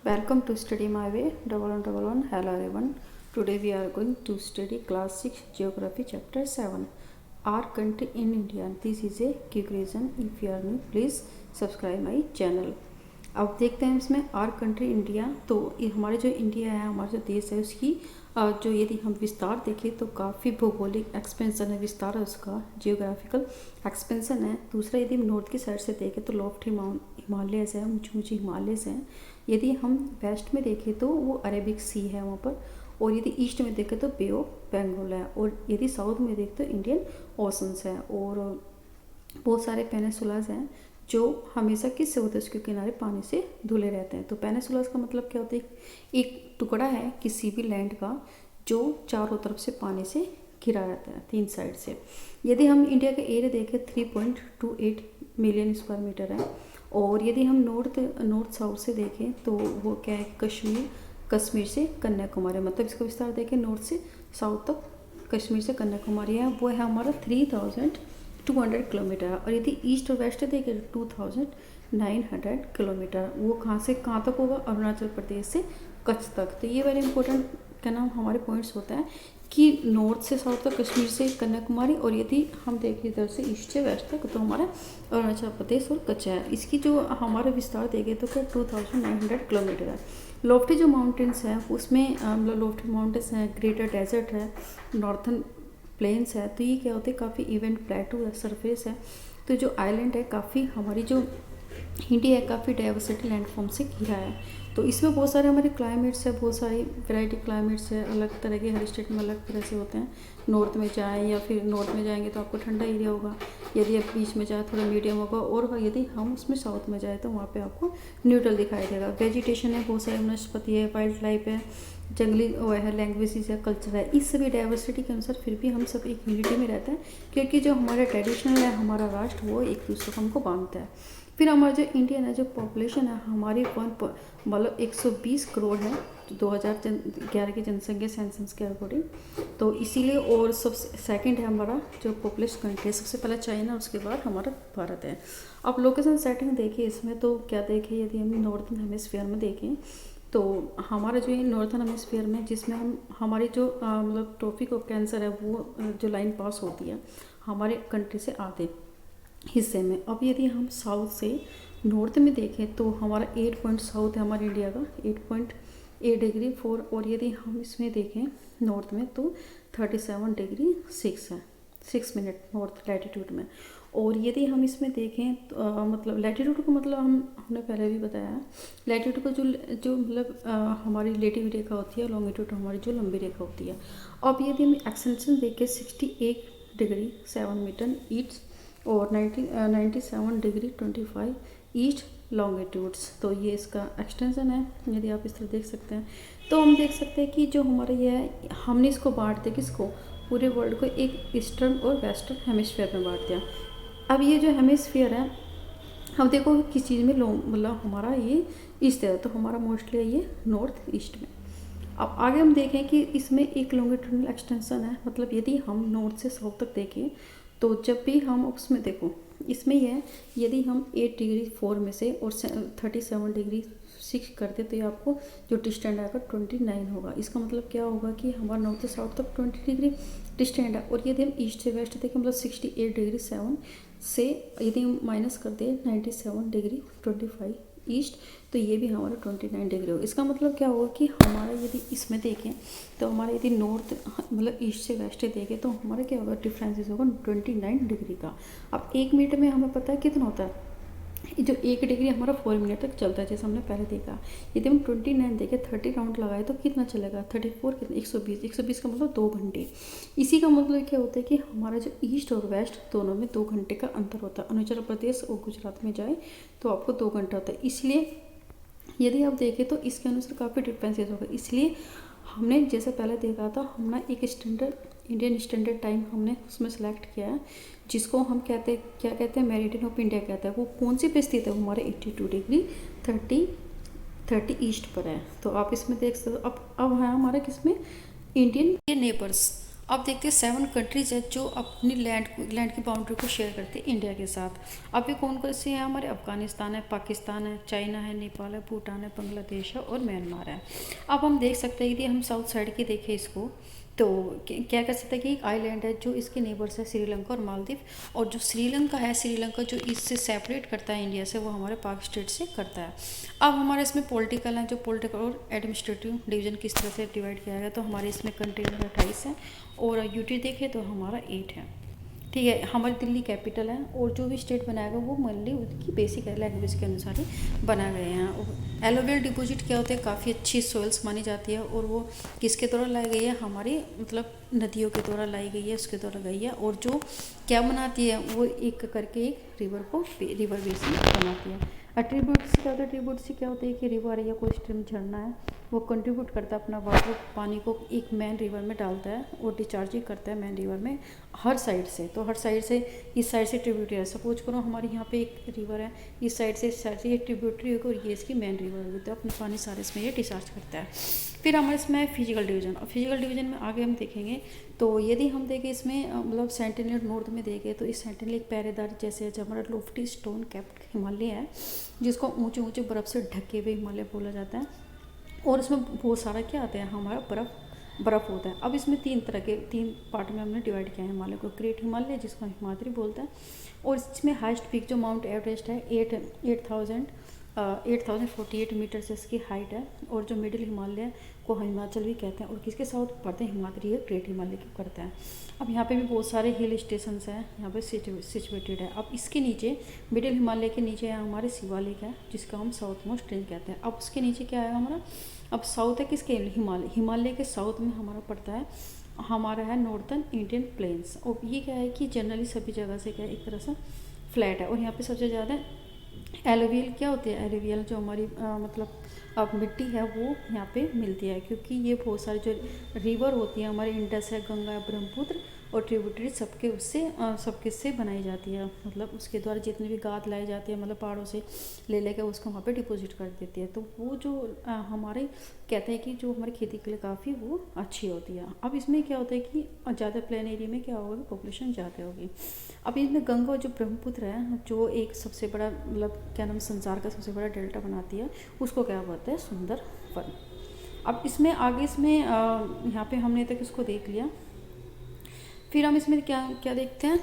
Welcome to Study My Way, double one. Hello everyone. Today we are going to study class 6 Geography chapter 7. Our country in India. This is a quick reason. If you are new, please subscribe my channel. अब देखते हैं इसमें our country India. तो ये हमारे जो India है, हमारा जो देश है, उसकी जो यदि हम विस्तार देखें तो काफ़ी भौगोलिक एक्सपेंसन है, विस्तार है उसका, जियोग्राफिकल एक्सपेंसन है। दूसरा यदि हम नॉर्थ की साइड से देखें तो लॉफ्टी हिमालयस है, ऊँची ऊँची हिमालयस हैं। यदि हम वेस्ट में देखें तो वो अरेबिक सी है वहाँ पर, और यदि ईस्ट में देखें तो बे ऑफ बंगाल है, और यदि साउथ में देखें तो इंडियन ओशंस है, और बहुत सारे पेनिसुलास हैं जो हमेशा किस से होते हैं, उसके किनारे पानी से धुले रहते हैं। तो पेनिसुलास का मतलब क्या होता है, एक टुकड़ा है किसी भी लैंड का जो चारों तरफ से पानी से घिरा रहता है, तीन साइड से। यदि हम इंडिया का एरिया देखें 3.28 मिलियन स्क्वायर मीटर है, और यदि हम नॉर्थ साउथ से देखें तो वो क्या है, कश्मीर से कन्याकुमारी, मतलब इसका विस्तार देखें नॉर्थ से साउथ तक कश्मीर से कन्याकुमारी है, वो है हमारा 3200 किलोमीटर है। और यदि ईस्ट और वेस्ट देखें 2900 किलोमीटर, वो कहाँ से कहाँ तक होगा, अरुणाचल प्रदेश से कच्छ तक। तो ये वेरी इंपॉर्टेंट क्या नाम हमारे पॉइंट्स होता है कि नॉर्थ से साउथ तक कश्मीर से कन्याकुमारी, और यदि हम देखें इधर से ईस्ट से वेस्ट तक तो हमारा अरुणाचल प्रदेश और कच्छ है। इसकी जो हमारे विस्तार देखें तो क्या 2900 किलोमीटर है। लॉफ्टी जो माउंटेन्स हैं उसमें मतलब लॉफ्टी माउंटेन्स हैं, ग्रेटर डेजर्ट है, नॉर्थन प्लेन्स है। तो ये क्या होते हैं, काफ़ी इवेंट प्लेटू है, सरफेस है। तो जो आइलैंड है, काफ़ी हमारी जो इंडिया है काफ़ी डाइवर्सिटी लैंडफॉर्म से घिरा है। तो इसमें बहुत सारे हमारे क्लाइमेट्स है, बहुत सारी वैरायटी क्लाइमेट्स है, अलग तरह के, हर स्टेट में अलग तरह से होते हैं। नॉर्थ में जाएँ या फिर नॉर्थ में जाएंगे तो आपको ठंडा एरिया होगा, यदि आप बीच में जाए थोड़ा मीडियम होगा, और यदि हम उसमें साउथ में जाए तो वहाँ पे आपको न्यूट्रल दिखाई देगा। वेजिटेशन है, बहुत सारे वनस्पति है, वाइल्ड लाइफ है, जंगली वो है, लैंग्वेजेस है, कल्चर है। इस सभी डाइवर्सिटी के अनुसार फिर भी हम सब एक यूनिटी में रहते हैं, क्योंकि जो हमारा ट्रेडिशनल है, हमारा राष्ट्र, वो एक दूसरे को हमको बांधता है। फिर हमारा जो इंडियन है, जो पॉपुलेशन है हमारी मतलब 120 करोड़ है 2011 की जनसंख्या सेंसस के अकॉर्डिंग। तो इसीलिए, और सबसे सेकंड है हमारा जो पॉपुलेशन कंट्री, सबसे पहले चाइना, उसके बाद हमारा भारत है। अब लोकेशन सेटिंग देखिए इसमें, तो क्या देखें, यदि हम नॉर्थन हेमिस्फीयर में देखें तो हमारा जो नॉर्थन हेमिस्फीयर में, जिसमें हम हमारी जो मतलब ट्रॉपिक ऑफ कैंसर है, वो जो लाइन पास होती है हमारे कंट्री से आधे हिस्से में। अब यदि हम साउथ से नॉर्थ में देखें तो हमारा 8 पॉइंट साउथ है हमारे इंडिया का, 8.8 डिग्री 4, और यदि हम इसमें देखें नॉर्थ में तो 37 डिग्री 6 है, 6 मिनट नॉर्थ लैटिट्यूड में। और यदि हम इसमें देखें तो मतलब लैटिट्यूड को मतलब हमने पहले भी बताया है, लैटिट्यूड का जो मतलब हमारी रिलेटिव रेखा होती है, लॉन्गिट्यूड हमारी जो लंबी रेखा होती है। अब यदि हम एक्सटेंशन देखें 68 डिग्री 7 मीटर ईस्ट, और 97 डिग्री 25 ईस्ट लॉन्गिट्यूड्स, तो ये इसका एक्सटेंशन है। यदि आप इस तरह देख सकते हैं तो हम देख सकते हैं कि जो हमारा ये है, हमने इसको बांट दिया, किसको, पूरे वर्ल्ड को एक ईस्टर्न और वेस्टर्न हेमिस्फीयर में बांट दिया। अब ये जो हेमिस्फीयर है, हम देखो किस चीज़ में मतलब हमारा ये ईस्ट है, तो हमारा मोस्टली ये नॉर्थ ईस्ट में। अब आगे हम देखें कि इसमें एक लॉन्गिट्यूडनल एक्सटेंशन है, मतलब यदि हम नॉर्थ से साउथ तक देखें तो जब भी हम उसमें देखो, इसमें यह है, यदि हम 8 डिग्री 4 में से और 37 डिग्री 6 करते तो ये आपको जो डिस्टेंट आएगा 29 होगा। इसका मतलब क्या होगा कि हमारा नॉर्थ से साउथ तक 20 डिग्री डिस्टेंट है। और यदि हम ईस्ट से वेस्ट देखें, मतलब 68 डिग्री 7 से यदि हम माइनस कर दें 97 डिग्री 25 ईस्ट, तो ये भी हमारा 29 डिग्री होगा। इसका मतलब क्या होगा कि हमारा यदि इसमें देखें तो हमारा यदि नॉर्थ मतलब ईस्ट से वेस्ट देखें तो हमारा क्या होगा, डिफरेंसेस होगा 29 डिग्री का। अब 1 मिनट में हमें पता है कितना होता है, जो 1 डिग्री हमारा 4 मिनट तक चलता है, जैसे हमने पहले देखा। यदि हम 29 देखें 30 राउंड लगाए तो कितना चलेगा, 34 कितना, 120 का मतलब 2 घंटे। इसी का मतलब क्या होता है कि हमारा जो ईस्ट और वेस्ट दोनों में 2 घंटे का अंतर होता है। अरुणाचल प्रदेश और गुजरात में जाए तो आपको 2 घंटा होता है। इसलिए यदि आप देखें तो इसके अनुसार काफ़ी डिफरेंसेस होगा। इसलिए हमने जैसे पहले देखा था, हमने एक स्टैंडर्ड इंडियन स्टैंडर्ड टाइम हमने उसमें सेलेक्ट किया है, जिसको हम कहते हैं, क्या कहते हैं, मेरिडियन ऑफ इंडिया कहता है। वो कौन सी पे स्थित है, वो हमारे 82 डिग्री 30 ईस्ट पर है। तो आप इसमें देख सकते हो। अब है हमारा किसमें, इंडियन नेबर्स। अब देखते हैं 7 कंट्रीज है जो अपनी लैंड की बाउंड्री को शेयर करते हैं इंडिया के साथ। अब ये कौन कौन से हैं हमारे? अफगानिस्तान है, पाकिस्तान है, चाइना है, नेपाल है, भूटान है, बांग्लादेश है और म्यांमार है। अब हम देख सकते हैं यदि हम साउथ साइड की देखें इसको, तो क्या कर सकते हैं कि एक आइलैंड है जो इसके नेबर्स है श्रीलंका और मालदीव, और जो श्रीलंका है, श्रीलंका जो इससे सेपरेट करता है इंडिया से, वो हमारे पाक स्टेट से करता है। अब हमारे इसमें पॉलिटिकल है, जो पॉलिटिकल और एडमिनिस्ट्रेटिव डिवीजन किस तरह से डिवाइड किया गया, तो हमारे इसमें कंट्री नंबर 28 है और यूटी देखें तो हमारा 8 है। ठीक है, हमारी दिल्ली कैपिटल है और जो भी स्टेट बनाया गया वो मेनली उसकी बेसिक लैंग्वेज के अनुसार ही बनाए गए हैं। एलोवियल डिपॉजिट क्या होते हैं? काफ़ी अच्छी सॉइल्स मानी जाती है और वो किसके द्वारा लाई गई है? हमारी मतलब नदियों के द्वारा लाई गई है, उसके द्वारा गई है, और जो क्या बनाती है वो एक करके एक रिवर बेसिन बनाती है। ट्रिब्यूट से क्या होता है? ट्रिब्यूट से क्या होता है कि रिवर या कोई स्ट्रीम झरना है, वो कंट्रीब्यूट करता है अपना वाटर पानी को एक मेन रिवर में डालता है और डिस्चार्जिंग करता है मेन रिवर में हर साइड से। तो हर साइड से, इस साइड से ट्रिब्यूटरी है, सपोज करो हमारे यहाँ पे एक रिवर है, इस साइड से ये ट्रिब्यूटरी होगी और ये इसकी मेन रिवर होगी, तो अपना पानी सारे इसमें ये डिस्चार्ज करता है। फिर हमारे इसमें फिजिकल डिवीजन, और फिजिकल डिवीजन में आगे हम देखेंगे। तो यदि हम देखें इसमें मतलब सेंटिनल नॉर्थ में देखें तो इस सेंटिनल एक पहरेदार जैसे जो हमारा लोफ्टी स्टोन कैप्ड हिमालय है, जिसको ऊंचे ऊंचे बर्फ़ से ढके हुए हिमालय बोला जाता है, और इसमें बहुत सारा क्या आता है? हमारा बर्फ़ होता है। अब इसमें तीन पार्ट में हमने डिवाइड किया है हिमालय को। ग्रेट हिमालय जिसको हिमाद्री बोलते हैं, और इसमें हाइस्ट पीक जो माउंट एवरेस्ट है 8,048 मीटर से इसकी हाइट है, और जो मिडिल हिमालय को हिमाचल भी कहते हैं, और किसके साथ पड़ते हैं? हिमाद्री है, ग्रेट हिमालय के करते हैं। अब यहाँ पे भी बहुत सारे हिल स्टेशंस हैं यहाँ पे सिचुएटेड है। अब इसके नीचे मिडिल हिमालय के नीचे है हमारे शिवालिक है, जिसका हम साउथ मोस्ट रेंज कहते हैं। अब उसके नीचे क्या है हमारा? अब साउथ है किसके? हिमालय के साउथ में हमारा पड़ता है, हमारा है नॉर्थन इंडियन प्लेन्स। और ये क्या है कि जनरली सभी जगह से क्या है, एक तरह से फ्लैट है, और यहाँ पे सबसे ज़्यादा एलोवियल क्या होती है? एलोवियल जो हमारी मतलब अब मिट्टी है वो यहाँ पे मिलती है, क्योंकि ये बहुत सारी जो रिवर होती है हमारे, इंडस है, गंगा है, ब्रह्मपुत्र और ट्रिब्यूटरी सबके से बनाई जाती है। मतलब उसके द्वारा जितनी भी गाद लाई जाती है, मतलब पहाड़ों से ले लेकर उसको वहाँ पे डिपॉजिट कर देती है। तो वो जो हमारे कहते हैं कि जो हमारी खेती के लिए काफ़ी वो अच्छी होती है। अब इसमें क्या होता है कि ज़्यादा प्लेन एरिया में क्या होगा? पॉपुलेशन ज़्यादा होगी। अब इसमें गंगा और जो ब्रह्मपुत्र है, जो एक सबसे बड़ा मतलब क्या नाम संसार का सबसे बड़ा डेल्टा बनाती है, उसको क्या बोलते हैं? सुंदरवन। अब इसमें आगे इसमें यहाँ पे हमने तक इसको देख लिया। फिर हम इसमें क्या क्या देखते हैं?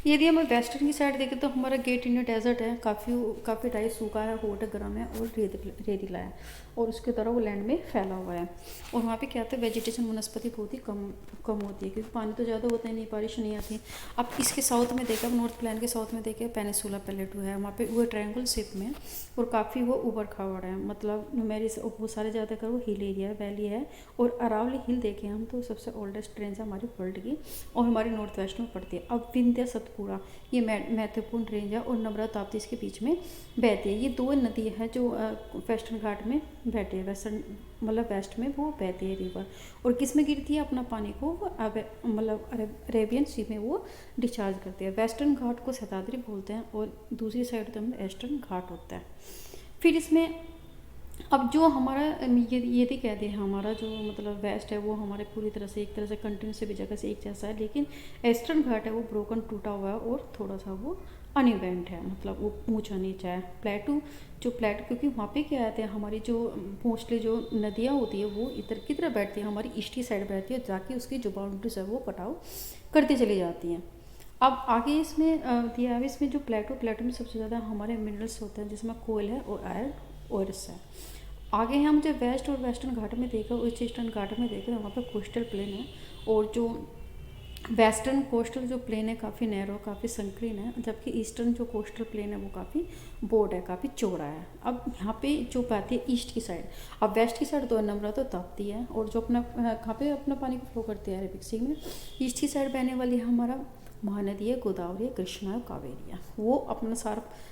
यदि हम वेस्टर्न की साइड देखें तो हमारा गेट इंडिया डेजर्ट है, काफ़ी ड्राई, सूखा है, हॉट है, गर्म है और रेतीला है, और उसके तरह वो लैंड में फैला हुआ है। और वहाँ पे क्या होता है? वेजिटेशन वनस्पति बहुत ही कम होती है, क्योंकि पानी तो ज़्यादा होता है नहीं, बारिश नहीं आती। अब इसके साउथ में देखा, नॉर्थ प्लेन के साउथ में देखे पेनिसुला प्लेटू है, वहाँ पे वो ट्रायंगल शेप में, और काफ़ी वो उबड़ खाबड़ है, मतलब मेरे बहुत सारे ज़्यादातर वो हिल एरिया है, वैली है। और अरावली हिल देखें हम तो सबसे ओल्डेस्ट रेंज है हमारी वर्ल्ड की, और हमारी नॉर्थ वेस्ट में पड़ती है। अब विंध्य सतपुड़ा ये महत्वपूर्ण रेंज है, और नर्मदा ताप्ती इसके बीच में बहती है। ये दो नदी है जो वेस्टर्न घाट में बहती है, वेस्टर्न मतलब वेस्ट में वो बहती है रिवर, और किस में गिरती है? अपना पानी को मतलब अरेबियन सी में वो डिस्चार्ज करती है। वेस्टर्न घाट को शताद्री बोलते हैं, और दूसरी साइड तो ईस्टर्न घाट होता है। फिर इसमें अब जो हमारा यदि कहते हैं हमारा जो मतलब वेस्ट है वो हमारे पूरी तरह से एक तरह से कंटिन्यूस सभी जगह से एक जैसा है, लेकिन ईस्टर्न घाट है वो ब्रोकन टूटा हुआ है और थोड़ा सा वो अनइवेंट है, मतलब वो ऊंचा नीचा है। प्लेटू क्योंकि वहाँ पे क्या आते हैं हमारी जो मोस्टली जो नदियाँ होती है वो इधर की तरफ बैठती है, हमारी ईस्टी साइड बैठती है, जाके उसकी जो बाउंड्रीज है वो कटाव करती चली जाती हैं। अब आगे इसमें दिया है, इसमें जो प्लेटो में सबसे ज़्यादा हमारे मिनरल्स होते हैं, जिसमें कोयल है और आयरन ओरस है। आगे हम जब वेस्ट और वेस्टर्न घाट में देखा, ईस्टर्न घाट में देखा, वहाँ पे कोस्टल प्लेन है, और जो वेस्टर्न कोस्टल जो प्लेन है काफ़ी नैरो, काफ़ी संकीर्ण है, जबकि ईस्टर्न जो कोस्टल प्लेन है वो काफ़ी बोर्ड है, काफ़ी चौड़ा है। अब यहाँ पे जो पाती है ईस्ट की साइड, अब वेस्ट की साइड तो नर्मदा तो ताप्ती है, और जो अपना कहाँ पे अपना पानी को फ्लो करती है अरेबिक सी में, ईस्ट की साइड बहने वाली है हमारा महानदी है, गोदावरी है, कृष्णा है, कावेरी है। वो अपना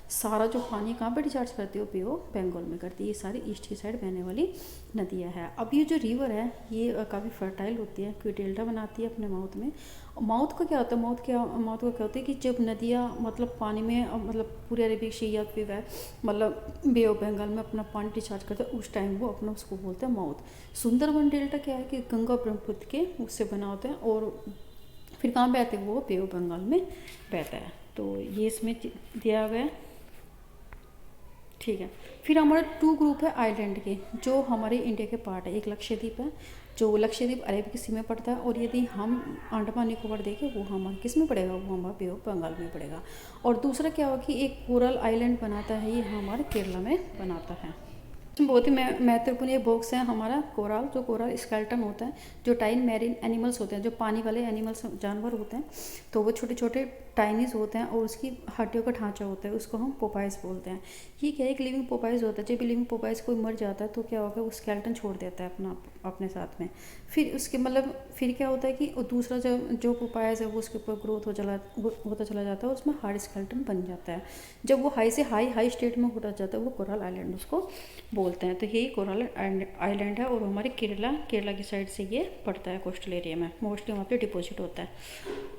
सारा जो पानी कहाँ पे डिस्चार्ज करती है, वो बे ऑफ बंगाल में करती है। ये सारी ईस्ट की साइड बहने वाली नदियाँ हैं। अब ये जो रिवर है ये काफ़ी फर्टाइल होती है, क्योंकि डेल्टा बनाती है अपने माउथ में। माउथ का क्या होता है, माउथ का क्या होता है कि जब नदियाँ मतलब पानी में मतलब पूरे अरेबिक सी या फिर मतलब बे ऑफ बंगाल में अपना पानी डिस्चार्ज करते हैं, उस टाइम वो अपना उसको बोलते हैं माउथ। सुंदरबन डेल्टा क्या है कि गंगा ब्रह्मपुत्र के उससे बना होता है, और फिर कहाँ बहते हैं, वो बे ऑफ बंगाल में बहता है। तो ये इसमें दिया गया है, ठीक है। फिर हमारे 2 ग्रुप है आइलैंड के, जो हमारे इंडिया के पार्ट है। एक लक्षद्वीप है, जो लक्षद्वीप अरेबिक सी में पड़ता है, और यदि हम अंडमान निकोबार देखें वो हमारे किस में पड़ेगा, वो हमारा बे ऑफ बंगाल में पड़ेगा। और दूसरा क्या होगा कि एक कोरल आइलैंड बनाता है, ये हमारे केरला में बनाता है। बहुत ही महत्वपूर्ण ये बॉक्स है हमारा कोरल। जो कोरल स्केलेटन होता है, जो टाइन मैरीन एनिमल्स होते हैं, जो पानी वाले एनिमल्स जानवर होते हैं, तो वो छोटे छोटे टाइनीज होते हैं, और उसकी हड्डियों का ढांचा होता है, उसको हम पोपाइज बोलते हैं। ये क्या है, एक लिविंग पोपाइज होता है। जब लिविंग पोपाइज कोई मर जाता है तो क्या होगा, वो स्केलेटन छोड़ देता है अपने साथ में। फिर उसके मतलब फिर क्या होता है कि दूसरा जो पोपाइज है वो उसके ऊपर ग्रोथ होता चला जाता है, उसमें हार्ड स्केलेटन बन जाता है। जब वो हाई से हाई स्टेट में होता जाता है, वो कोरल आइलैंड उसको बोलते हैं। तो यही कोरल आइलैंड है, और हमारे केरला की साइड से ये पड़ता है, कोस्टल एरिया में मोस्टली वहाँ पे डिपॉजिट होता है।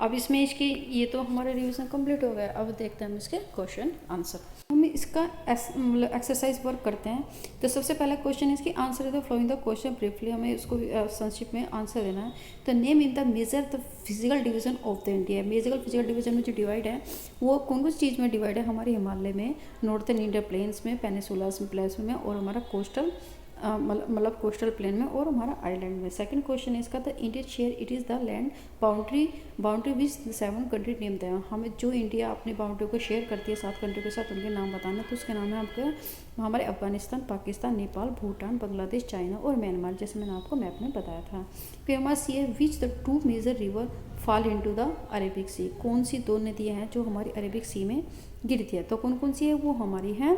अब इसमें इसकी ये तो हमारा रिवीजन कंप्लीट हो गया। अब देखते हैं हम इसके क्वेश्चन आंसर। हम इसका मतलब एक्सरसाइज वर्क करते हैं। तो सबसे पहला क्वेश्चन इसकी आंसर है the following the question briefly, हमें उसको संक्षिप्त में आंसर देना है। तो name in the major the physical division of the India. Major physical division में जो डिवाइड है वो कौन कौन सी चीज़ में डिवाइड है, हमारे हिमालय में, नॉर्थन इंडिया प्लेन्स में, पेनिसुलास प्लेन्स में, और हमारा कोस्टल मतलब कोस्टल प्लेन में, और हमारा आइलैंड में। सेकंड क्वेश्चन है इसका, the Indian share it is the land boundary which 7 country name दें। हमें जो इंडिया अपनी बाउंड्री को शेयर करती है 7 कंट्री के साथ, उनके नाम बताना। तो उसके नाम है आपके हमारे अफगानिस्तान, पाकिस्तान, नेपाल, भूटान, बांग्लादेश, चाइना और म्यांमार, जैसे मैंने आपको मैप में बताया था। फिर हमारा सी है, which the 2 major river fall into the Arabic sea. कौन सी 2 नदियाँ हैं जो हमारी अरेबिक सी में गिरती है, तो कौन कौन सी है, वो हमारी हैं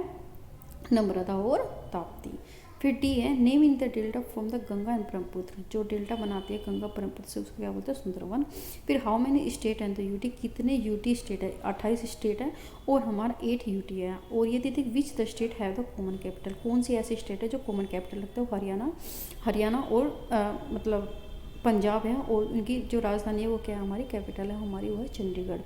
नर्मदा और ताप्ती। फिर डी है, name in the delta from the Ganga and Brahmaputra. जो डेल्टा बनाती है गंगा ब्रह्मपुत्र से, उसको क्या बोलते हैं, सुंदरवन। फिर how many state and the UT, कितने यूटी स्टेट है, 28 स्टेट है, और हमारा 8 यूटी है। और ये दीदी which the state have the common capital, कौन सी ऐसी स्टेट है जो कॉमन कैपिटल रखता है, हरियाणा और मतलब पंजाब है, और उनकी जो राजधानी है वो क्या है, हमारी कैपिटल है हमारी, वो है चंडीगढ़।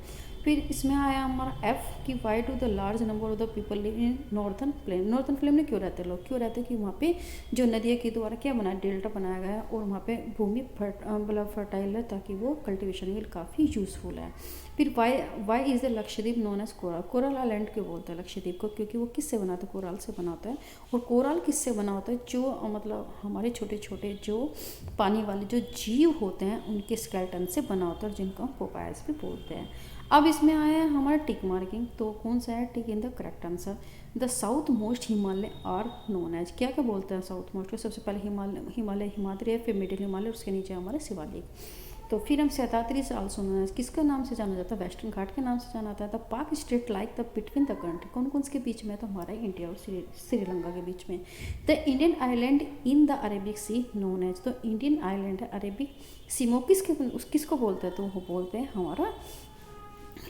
फिर इसमें आया हमारा एफ की why to the large number of the people live in northern plain. Northern plain में क्यों रहते हैं लोग, क्यों रहते हैं कि वहाँ पे जो नदियों के द्वारा क्या बना, डेल्टा बनाया गया है, और वहाँ पे भूमि मतलब फर्टाइल है, ताकि वो कल्टिवेशन के लिए काफ़ी यूजफुल है। फिर why is the Lakshadweep known as coral. Coral island क्यों बोलते हैं लक्षद्वीप को, क्योंकि वो किससे बना होता है, कोरल से बना होता है। और कोरल किससे बना होता है, जो मतलब हमारे छोटे छोटे जो पानी वाले जो जीव होते हैं उनके स्केलेटन से बना होता है, जिनको हम पोपायस भी बोलते हैं। अब इसमें आया है हमारा टिक मार्किंग। तो कौन सा है tick in the correct answer. The south most Himalaya are known as, क्या क्या बोलते हैं साउथ मोस्ट को, सबसे पहले हिमालय है, फिर मिडिल हिमालय, उसके नीचे हमारे शिवालिक। तो फिर हम 37 साल सुना, किसका नाम से जाना जाता है, वेस्टर्न घाट के नाम से जाना जाता है। द पाक state like the between the country, कौन कौन के बीच में, तो हमारा इंडिया और श्रीलंका के बीच में। The Indian island in the Arabic sea known as, तो इंडियन आइलैंड है अरेबिक सी में किसको बोलते हैं, तो वो बोलते हैं हमारा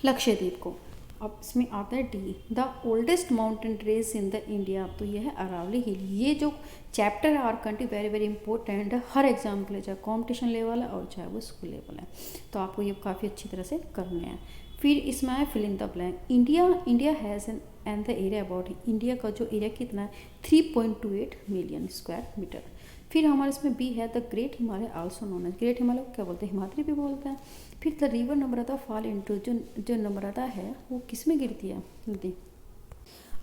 लक्षद्वीप को। अब इसमें आता है D, the oldest mountain range in the India, तो ये है अरावली हिल। ये जो चैप्टर है our country very very important है हर एग्जाम के लिए, चाहे कॉम्पिटिशन लेवल है और चाहे वो स्कूल लेवल है, तो आपको ये काफ़ी अच्छी तरह से करने हैं। फिर इसमें है fill in the blank. India has an the area about, India का जो एरिया कितना है 3.28 मिलियन स्क्वायर मीटर। फिर हमारे इसमें बी है the great Himalaya also known as, great Himalaya को क्या बोलते हैं, हिमाद्री भी बोलते हैं। फिर the river Narmada fall into, जो नम्रता है वो किस में गिरती है नदी।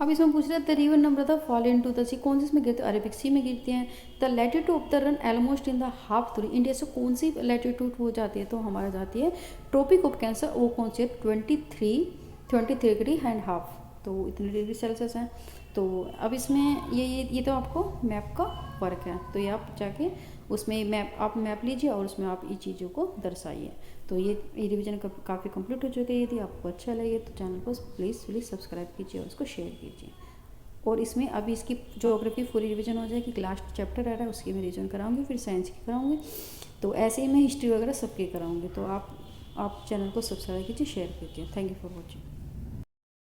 अब इसमें पूछ रहे हैं the river Narmada fall into the sea, कौन सी इसमें गिरती है, अरेबिक सी में गिरती हैं। The latitude of the run almost in the half through, India से कौन सी लैटिट्यूड हो जाती है, तो हमारा जाती है ट्रॉपिक ऑफ कैंसर, वो कौन सी है 23 डिग्री एंड हाफ, तो इतने डिग्री सेल्सियस है। तो अब इसमें ये तो आपको मैप का वर्क है, तो ये आप जाके उसमें मैप लीजिए और उसमें आप ये चीज़ों को दर्शाइए। तो ये रिवीजन काफ़ी कंप्लीट हो चुकी है। यदि आपको अच्छा लगे तो चैनल को प्लीज़ सब्सक्राइब कीजिए और उसको शेयर कीजिए। और इसमें अभी इसकी ज्योग्राफी पूरी रिवीजन हो जाएगी, लास्ट चैप्टर रह रहा है उसकी मैं रिवीजन कराऊंगी, फिर साइंस की कराऊंगी, तो ऐसे ही मैं हिस्ट्री वगैरह सबकी कराऊंगी। तो आप आप चैनल को सब्सक्राइब कीजिए, शेयर कीजिए। Thank you for watching.